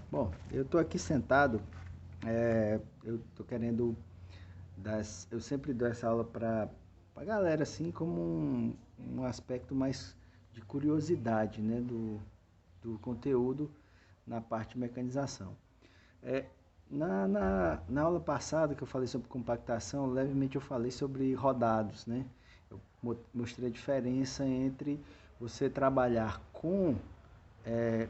Bom, eu estou aqui sentado, eu estou querendo eu sempre dou essa aula para a galera, assim, como um aspecto mais de curiosidade, né, do conteúdo na parte de mecanização. É, na aula passada que eu falei sobre compactação, levemente eu falei sobre rodados, né? Eu mostrei a diferença entre você trabalhar com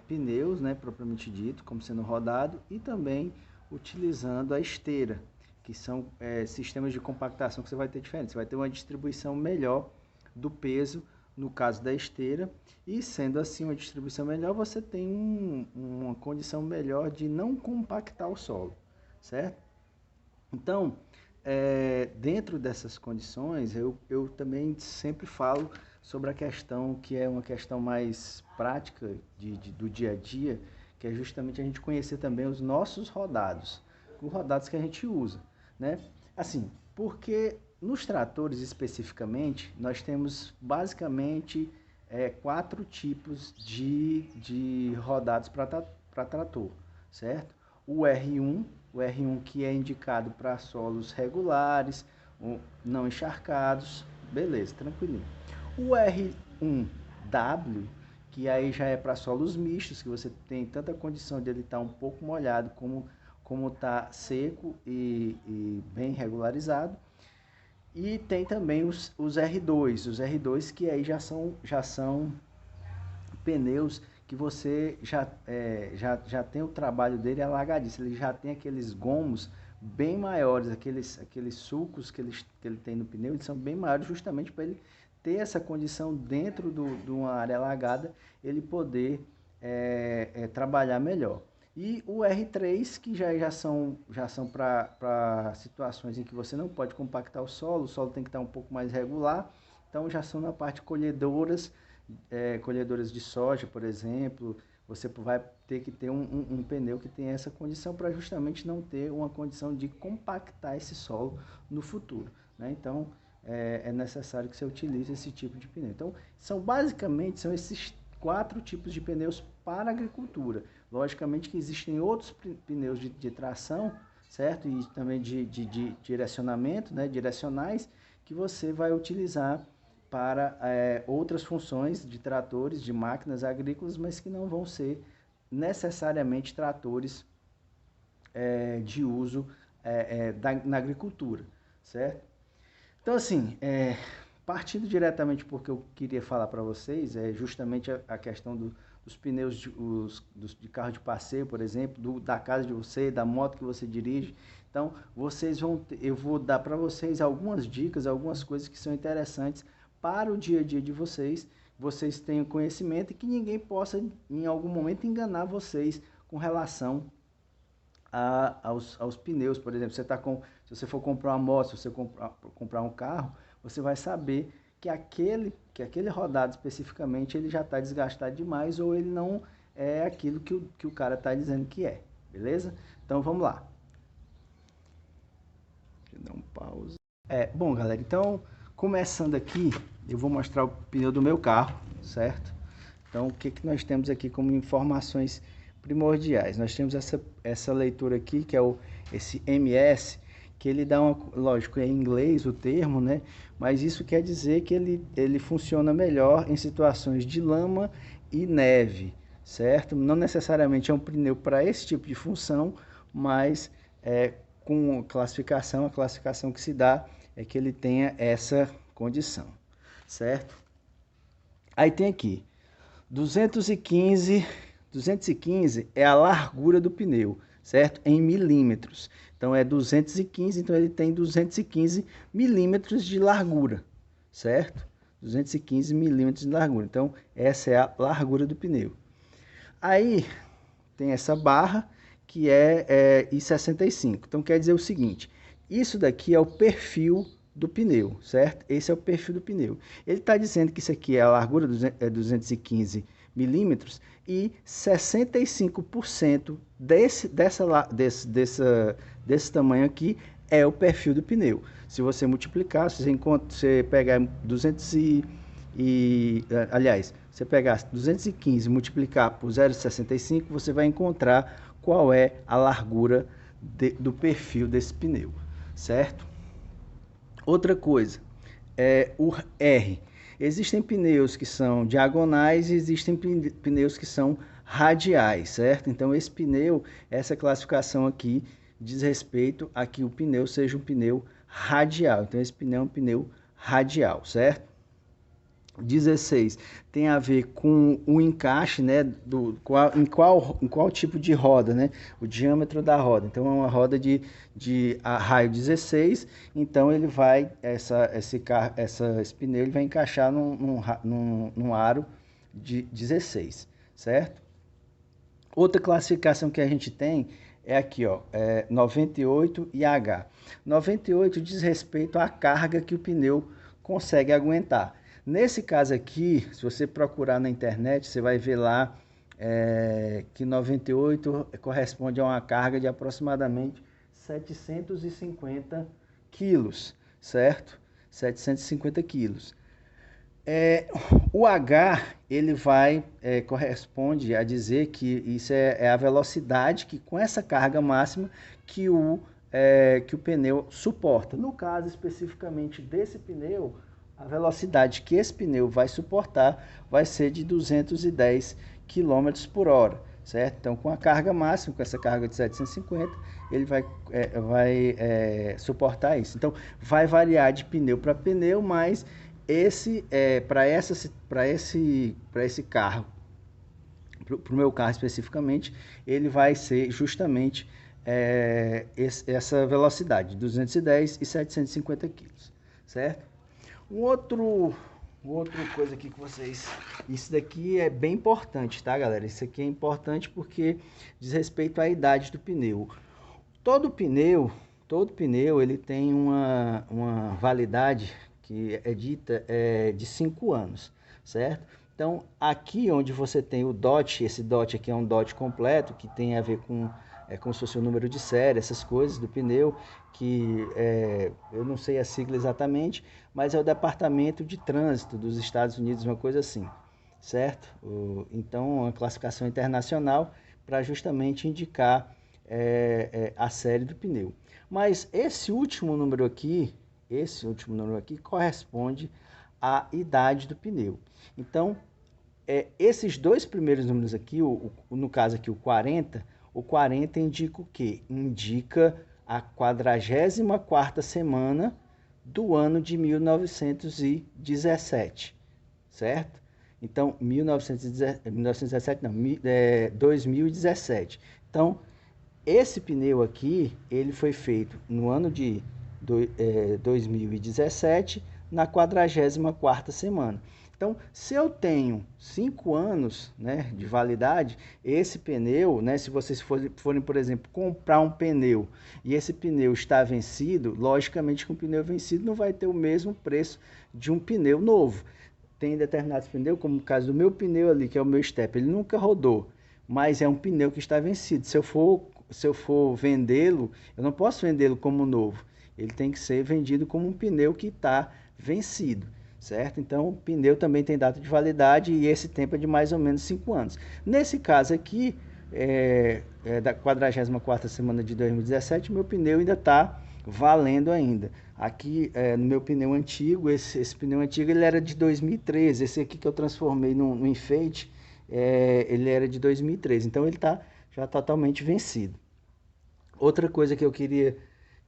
pneus, né, propriamente dito, como sendo rodado, e também utilizando a esteira, que são sistemas de compactação que você vai ter diferente. Você vai ter uma distribuição melhor do peso no caso da esteira, e sendo assim uma distribuição melhor, você tem uma condição melhor de não compactar o solo, certo? Então, dentro dessas condições, eu também sempre falo sobre a questão que é uma questão mais prática do dia a dia, que é justamente a gente conhecer também os nossos rodados, os rodados que a gente usa, né? Assim, porque nos tratores especificamente, nós temos basicamente quatro tipos de rodados para trator, certo? O R1, o R1 que é indicado para solos regulares, não encharcados, beleza, tranquilinho. O R1W, que aí já é para solos mistos, que você tem tanta condição de ele estar um pouco molhado como está seco e bem regularizado. E tem também os R2 que aí já são pneus que você já tem o trabalho dele alagadiço, ele já tem aqueles gomos bem maiores, aqueles sulcos que ele tem no pneu, eles são bem maiores justamente para ele ter essa condição dentro de uma área alagada, ele poder trabalhar melhor. E o R3, que já são para situações em que você não pode compactar o solo tem que estar um pouco mais regular, então já são na parte colhedoras, colhedoras de soja, por exemplo, você vai ter que ter um pneu que tenha essa condição para justamente não ter uma condição de compactar esse solo no futuro, né? Então, é necessário que você utilize esse tipo de pneu. Então, basicamente esses quatro tipos de pneus para a agricultura. Logicamente que existem outros pneus de tração, certo? E também de direcionamento, né? Direcionais, que você vai utilizar para outras funções de tratores, de máquinas agrícolas, mas que não vão ser necessariamente tratores de uso na agricultura, certo? Então, assim, partindo diretamente porque eu queria falar para vocês, é justamente a questão dos pneus de carro de passeio, por exemplo, da casa de você, da moto que você dirige. Então, eu vou dar para vocês algumas dicas, algumas coisas que são interessantes para o dia a dia de vocês tenham conhecimento e que ninguém possa, em algum momento, enganar vocês com relação aos pneus. Por exemplo, se você for comprar uma moto, se você comprar um carro, você vai saber que aquele rodado especificamente ele já está desgastado demais ou ele não é aquilo que o cara está dizendo que é, beleza? Então vamos lá. Deixa eu dar um pause. Bom, galera, então começando aqui, eu vou mostrar o pneu do meu carro, certo? Então, o que nós temos aqui como informações primordiais? Nós temos essa leitura aqui, que é esse MS, que ele dá lógico, é em inglês o termo, né? Mas isso quer dizer que ele funciona melhor em situações de lama e neve, certo? Não necessariamente é um pneu para esse tipo de função, mas com a classificação que se dá é que ele tenha essa condição, certo? Aí tem aqui, 215 é a largura do pneu, certo? Em milímetros. Então é 215, então ele tem 215 milímetros de largura, certo? 215 milímetros de largura. Então essa é a largura do pneu. Aí tem essa barra que é I65. Então quer dizer o seguinte, isso daqui é o perfil do pneu, certo? Esse é o perfil do pneu. Ele está dizendo que isso aqui é a largura 215 milímetros e 65% desse tamanho aqui é o perfil do pneu. Se você multiplicar, se você pegar 200 aliás, você pegar 215 e multiplicar por 0,65, você vai encontrar qual é a largura do perfil desse pneu, certo? Outra coisa, o R. Existem pneus que são diagonais e existem pneus que são radiais, certo? Então esse pneu, essa classificação aqui, diz respeito a que o pneu seja um pneu radial. Então esse pneu é um pneu radial, certo? 16 tem a ver com o encaixe, né, em qual tipo de roda, né, o diâmetro da roda. Então é uma roda de raio 16, então ele vai, esse pneu ele vai encaixar num aro de 16, certo? Outra classificação que a gente tem é aqui, ó, 98 e H. 98 diz respeito à carga que o pneu consegue aguentar. Nesse caso aqui, se você procurar na internet, você vai ver lá que 98 corresponde a uma carga de aproximadamente 750 quilos, certo? 750 quilos. O H, ele corresponde a dizer que isso é a velocidade que com essa carga máxima que o pneu suporta. No caso especificamente desse pneu, a velocidade que esse pneu vai suportar vai ser de 210 km por hora, certo? Então, com a carga máxima, com essa carga de 750, ele vai suportar isso. Então, vai variar de pneu para pneu, mas para esse carro, para o meu carro especificamente, ele vai ser justamente essa velocidade, 210 e 750 kg, certo? Outra coisa aqui que vocês... Isso daqui é bem importante, tá, galera? Isso aqui é importante porque diz respeito à idade do pneu. Todo pneu ele tem uma validade que é dita de 5 anos, certo? Então, aqui onde você tem o DOT, esse DOT aqui é um DOT completo, que tem a ver com como se fosse o número de série, essas coisas do pneu, que eu não sei a sigla exatamente, mas é o Departamento de Trânsito dos Estados Unidos, uma coisa assim, certo? Então, uma classificação internacional para justamente indicar a série do pneu. Mas esse último número aqui corresponde à idade do pneu. Então, esses dois primeiros números aqui, no caso aqui o 40 indica o quê? Indica a 44ª semana do ano de 1917, certo? Então, 2017. Então, esse pneu aqui, ele foi feito no ano de 2017, na 44ª semana. Então, se eu tenho 5 anos, né, de validade, esse pneu, né, se vocês forem, por exemplo, comprar um pneu e esse pneu está vencido, logicamente que um pneu vencido não vai ter o mesmo preço de um pneu novo. Tem determinados pneus, como o caso do meu pneu ali, que é o meu step, ele nunca rodou, mas é um pneu que está vencido. Se eu for vendê-lo, eu não posso vendê-lo como novo. Ele tem que ser vendido como um pneu que está vencido, certo? Então, o pneu também tem data de validade e esse tempo é de mais ou menos 5 anos. Nesse caso aqui, da 44ª semana de 2017, meu pneu ainda está valendo ainda. Aqui, no meu pneu antigo, esse pneu antigo ele era de 2013, esse aqui que eu transformei no enfeite, ele era de 2013, então ele está já totalmente vencido. Outra coisa que eu queria,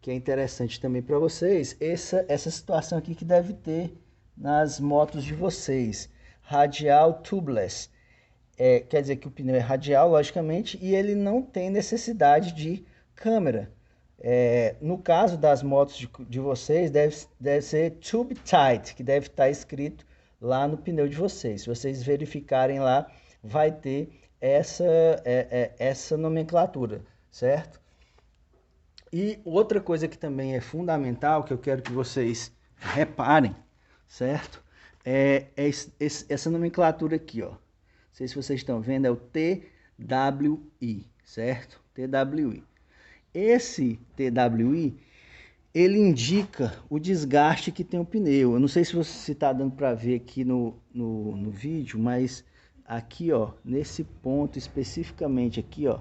que é interessante também para vocês, essa situação aqui que deve ter nas motos de vocês, radial tubeless, quer dizer que o pneu é radial, logicamente, e ele não tem necessidade de câmera. No caso das motos de vocês, deve ser tube tight, que deve estar escrito lá no pneu de vocês. Se vocês verificarem lá, vai ter essa nomenclatura, certo? E outra coisa que também é fundamental, que eu quero que vocês reparem, certo? Essa nomenclatura aqui, ó. Não sei se vocês estão vendo, é o TWI, certo? TWI. Esse TWI, ele indica o desgaste que tem o pneu. Eu não sei se está dando para ver aqui no vídeo, mas aqui, ó, nesse ponto especificamente aqui, ó,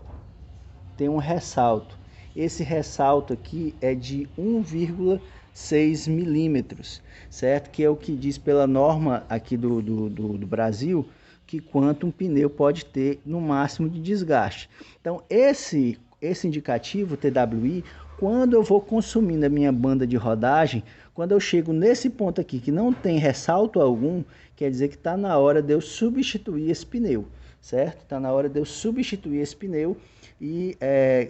tem um ressalto. Esse ressalto aqui é de 1,6 milímetros, certo? Que é o que diz pela norma aqui do Brasil, que quanto um pneu pode ter no máximo de desgaste. Então, esse indicativo TWI, quando eu vou consumindo a minha banda de rodagem, quando eu chego nesse ponto aqui que não tem ressalto algum, quer dizer que está na hora de eu substituir esse pneu, certo? Está na hora de eu substituir esse pneu e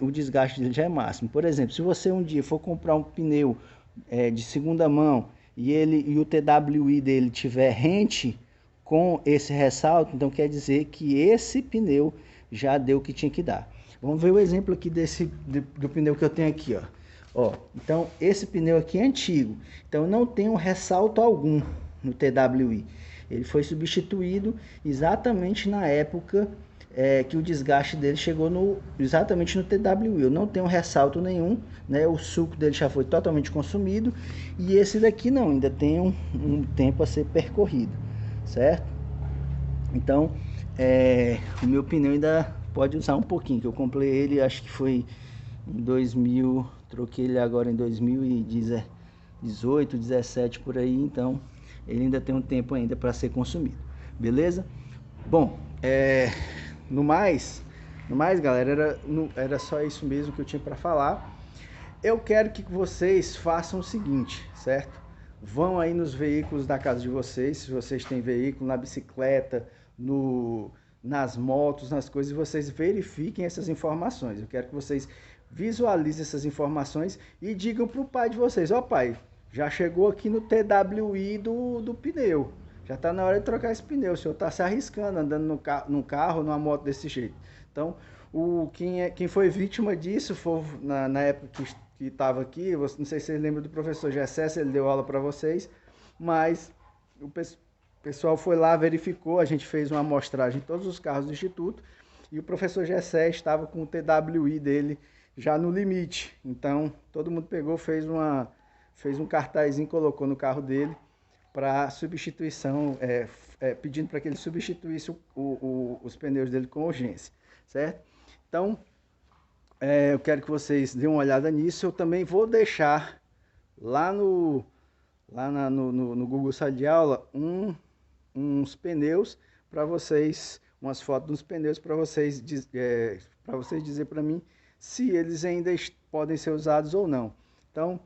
o desgaste dele já é máximo. Por exemplo, se você um dia for comprar um pneu de segunda mão e o TWI dele tiver rente com esse ressalto, então quer dizer que esse pneu já deu o que tinha que dar. Vamos ver o exemplo aqui do pneu que eu tenho aqui, ó. Então esse pneu aqui é antigo, então não tem um ressalto algum no TWI. Ele foi substituído exatamente na época que o desgaste dele chegou exatamente no TWI. Eu não tenho ressalto nenhum, né? O suco dele já foi totalmente consumido e esse daqui não, ainda tem um tempo a ser percorrido, certo? Então o meu pneu ainda pode usar um pouquinho, que eu comprei ele, acho que foi em 2000, troquei ele agora em 2018, 17 por aí, então ele ainda tem um tempo ainda para ser consumido, beleza? Bom, no mais galera, era só isso mesmo que eu tinha para falar. Eu quero que vocês façam o seguinte, certo? Vão aí nos veículos da casa de vocês, se vocês têm veículo, na bicicleta, nas motos, nas coisas, e vocês verifiquem essas informações. Eu quero que vocês visualizem essas informações e digam para o pai de vocês: ó pai, já chegou aqui no TWI do pneu, já está na hora de trocar esse pneu, o senhor está se arriscando andando num carro, numa moto desse jeito. Então, quem foi vítima disso foi na época que estava aqui, não sei se vocês lembram do professor Gessé, ele deu aula para vocês, mas o pessoal foi lá, verificou, a gente fez uma amostragem em todos os carros do Instituto e o professor Gessé estava com o TWI dele já no limite. Então, todo mundo pegou, fez um cartazinho, colocou no carro dele para substituição, pedindo para que ele substituísse os pneus dele com urgência, certo? Então, eu quero que vocês dêem uma olhada nisso. Eu também vou deixar lá no Google Sala de Aula uns pneus para vocês, umas fotos dos pneus para vocês dizer para mim se eles ainda podem ser usados ou não. Então,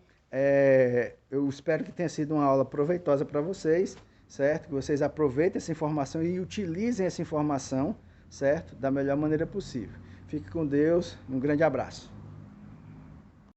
eu espero que tenha sido uma aula proveitosa para vocês, certo? Que vocês aproveitem essa informação e utilizem essa informação, certo? Da melhor maneira possível. Fique com Deus, um grande abraço.